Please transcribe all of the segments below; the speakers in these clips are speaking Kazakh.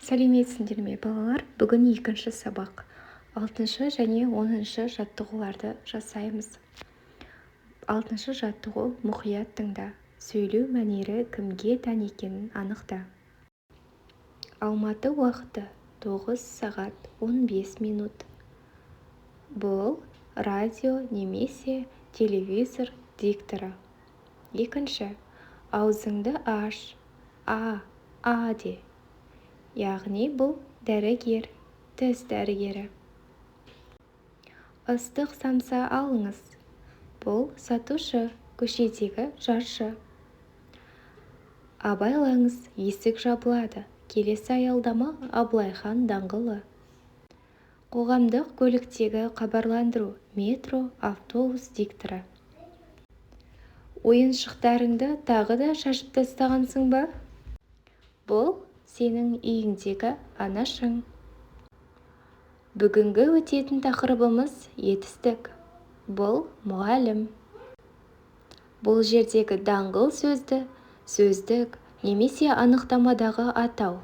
Сәлеметсіңдер ме балалар? Бүгін екінші сабақ. 6 және 10 жаттығуларды жасаймыз. 6 жаттығу мұқият тыңда. Сөйлеу мәнері кімге тән екенін анықта. Алматы уақыты 9 сағат 15 минут. Бұл радио немесе телевизор дикторы. Екінші, аузыңды аш, а де. Яғни бұл дәрігер, тіс дәрігері. Ыстық самса алыңыз. Бұл сатушы, көшедегі жаршы. Абайлаңыз, есік жабылады. Келесі аялдама Абылайхан даңғылы. Қоғамдық көліктегі хабарландыру, метро, автобус дикторы. Ойыншықтарыңды тағы да шашып тастағансың ба? Бұл сенің үйіңдегі анашың. Бүгінгі өтетін тақырыбымыз етістік. Бұл мұғалім. Бұл жердегі даңғыл сөзді, сөздік немесе анықтамадағы атау.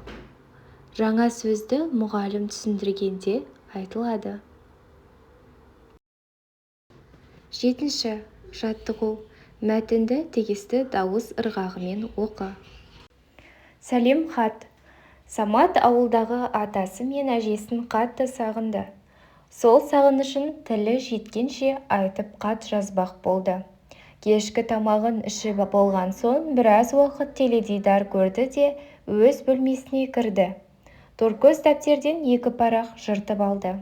Жаңа сөзді мұғалім түсіндіргенде айтылады. 7. Жаттығу. Мәтінді тегісті дауыс ырғағымен оқы. Сәлем хат. Самат ауылдағы атасы мен әжесін қатты сағынды. Сол сағынышын тілі жеткенше айтып хат жазбақ болды. Кешкі тамағын ішіп болған соң біраз уақыт теледидар көрді де өз бөлмесіне кірді. Торкөз дәптерден 2 парақ жыртып алды.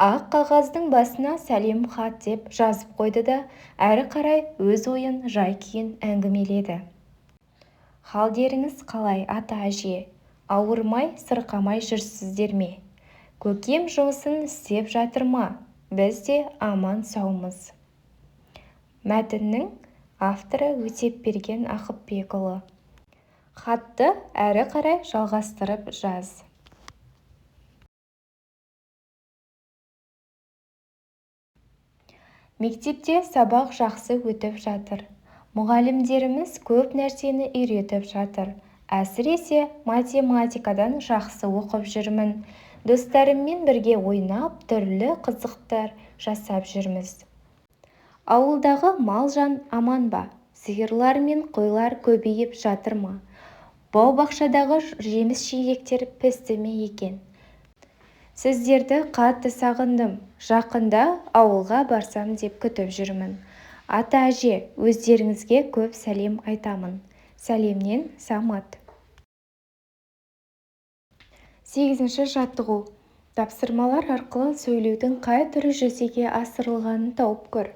Ақ қағаздың басына сәлем хат деп жазып қойды да әрі қарай өз ойын жай-күйін әңгімеледі. Халдеріңіз қалай ата-әже? Ауырмай, сырқамай жүрсіздер ме? Көкем жұмысын істеп жатыр ма? Біз де аман-саумыз. Мәтіннің авторы Өтепберген Ақыпбекұлы. Хатты әрі қарай жалғастырып жаз. Мектепте сабақ жақсы өтіп жатыр. Мұғалімдеріміз көп нәрсені үйретіп жатыр. Әсіресе математикадан жақсы оқып жүрмін. Достарыммен бірге ойнап, түрлі қызықтар жасап жүрміз. Ауылдағы мал жан аман ба? Сиырлар мен қойлар көбейіп жатыр ма? Бау-бақшадағы жеміс-жидектер пісті ме екен? Сіздерді қатты сағындым. Жақында ауылға барсам деп күтіп жүрмін. Ата-әже, өздеріңізге көп сәлем айтамын. Сәлемнен Самат. 8. жаттығу. Тапсырмалар арқылы сөйлеудің қай түрі жүзеге асырылғанын тауып көр.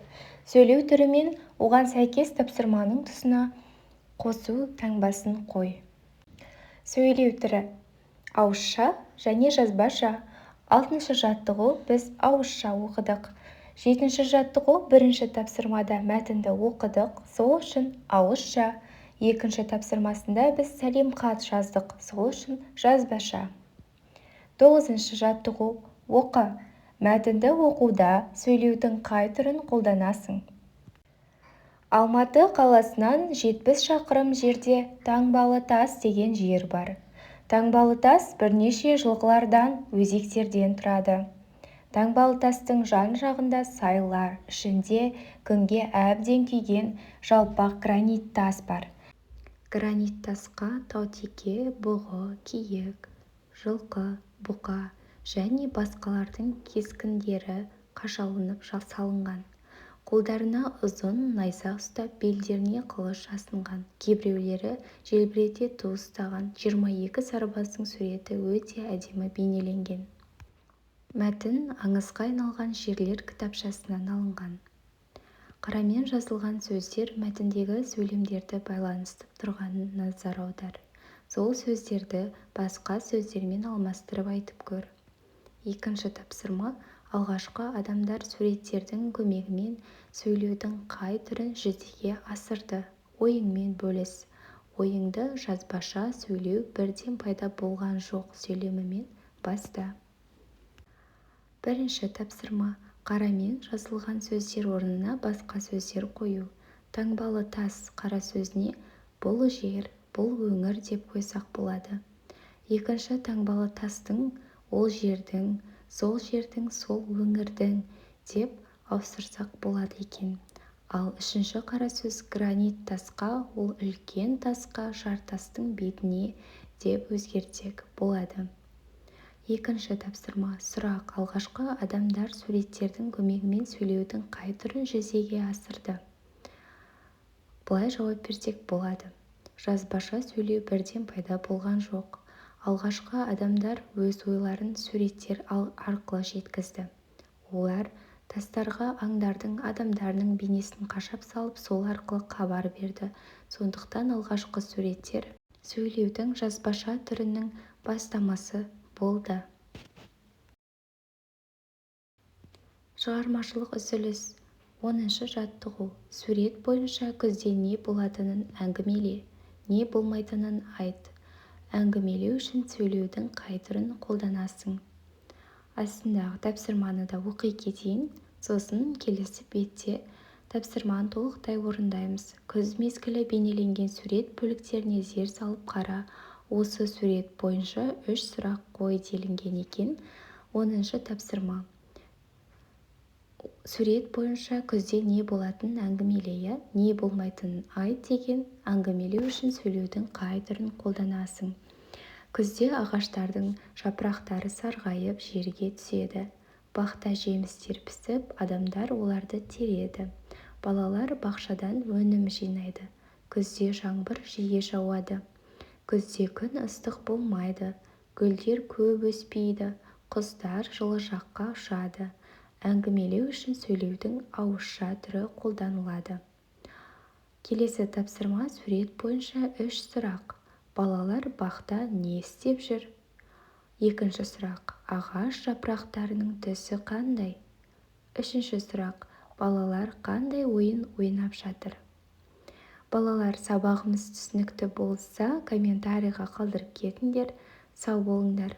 Сөйлеу түрі мен оған сәйкес тапсырманың тұсына қосу таңбасын қой. Сөйлеу түрі. Ауызша және жазбаша. 6. жаттығу біз ауызша оқыдық. 7. жаттығу бірінші тапсырмада мәтінді оқыдық, сол үшін ауызша. 2. тапсырмасында біз сәлем хат жаздық, сол үшін жазбаша. 9. жаттығу. Оқы. Мәтінді оқуда сөйлеудің қай түрін қолданасың? Алматы қаласынан 70 шақырым жерде Таңбалы тас деген жер бар. Таңбалы тас бірнеше жылғылардан, өзектерден тұрады. Таңбалы тастың жан-жағында сайлар, ішінде күнге әбден күйген жалпақ гранит тас бар. Гранит тасқа таутеке, бұғы, киік, жылқы, бұқа және басқалардың кескіндері қашалынып салынған. Қолдарына ұзын найза ұстап, белдеріне қылыш асынған. Кейбіреулері желбірете ту ұстаған. 22 сарбаздың суреті өте әдемі бейнеленген. Мәтін аңызға айналған жерлер кітапшасынан алынған. Қарамен жазылған сөздер мәтіндегі сөйлемдерді байланыстырып тұрғанын назар аудар. Сол сөздерді басқа сөздермен алмастырып айтып көр. 2. тапсырма. Алғашқы адамдар суреттердің көмегімен сөйлеудің қай түрін жүзеге асырды? Ойыңмен бөліс. Ойыңды жазбаша сөйлеу бірден пайда болған жоқ сөйлемімен баста. 1. тапсырма. Қарамен жазылған сөздер орнына басқа сөздер қою. Таңбалы тас қара сөзіне бұл жер, бұл өңір деп қойсақ болады. Екінші таңбалы тастың ол жердің, сол жердің, сол өңірдің деп ауыстырсақ болады екен. Ал үшінші қара сөз гранит тасқа, ол үлкен тасқа, жартастың бетіне деп өзгертсек болады. Екінші тапсырма. Сұрақ. Алғашқы адамдар суреттердің көмегімен сөйлеудің қай түрін жүзеге асырды? Былай жауап берсек болады. Жазбаша сөйлеу бірден пайда болған жоқ. Алғашқы адамдар өз ойларын суреттер арқылы жеткізді. Олар тастарға аңдардың, адамдардың бейнесін қашап салып, сол арқылы хабар берді. Сондықтан алғашқы суреттер сөйлеудің жазбаша түрінің бастамасы болды. Шығармашылық үзіліс. 10-шы жаттығу. Сурет бойынша күзде не болатынын әңгімеле, не болмайтынын айт. Әңгімелеу үшін сөйлеудің қай түрін қолданасың? Астындағы тапсырманы да оқи кетейін, сосын келесі бетте тапсырманы толықтай орындаймыз. Күз мезгілі бейнеленген сурет бөліктеріне зер салып қара. Осы сурет бойынша 3 сұрақ қой делінген екен. 10-шы тапсырма. Сурет бойынша күзде не болатынын әңгімеле, не болмайтынын айт деген. Әңгімелеу үшін сөйлеудің қай түрін қолданасың? Күзде ағаштардың жапырақтары сарғайып жерге түседі. Бақта жемістер пісіп, адамдар оларды тереді. Балалар бақшадан өнім жинайды. Күзде жаңбыр жиі жауады. Күзде күн ыстық болмайды. Гүлдер көп өспейді. Құстар жылы жаққа ұшады. Әңгімелеу үшін сөйлеудің ауызша түрі қолданылады. Келесі тапсырма. Сурет бойынша 3 сұрақ. Балалар бақта не істеп жүр? Екінші сұрақ. Ағаш жапырақтарының түсі қандай? Үшінші сұрақ. Балалар қандай ойын ойнап жатыр? Балалар, сабағымыз түсінікті болса, комментарийға қалдырып кетіңдер. Сау болыңдар.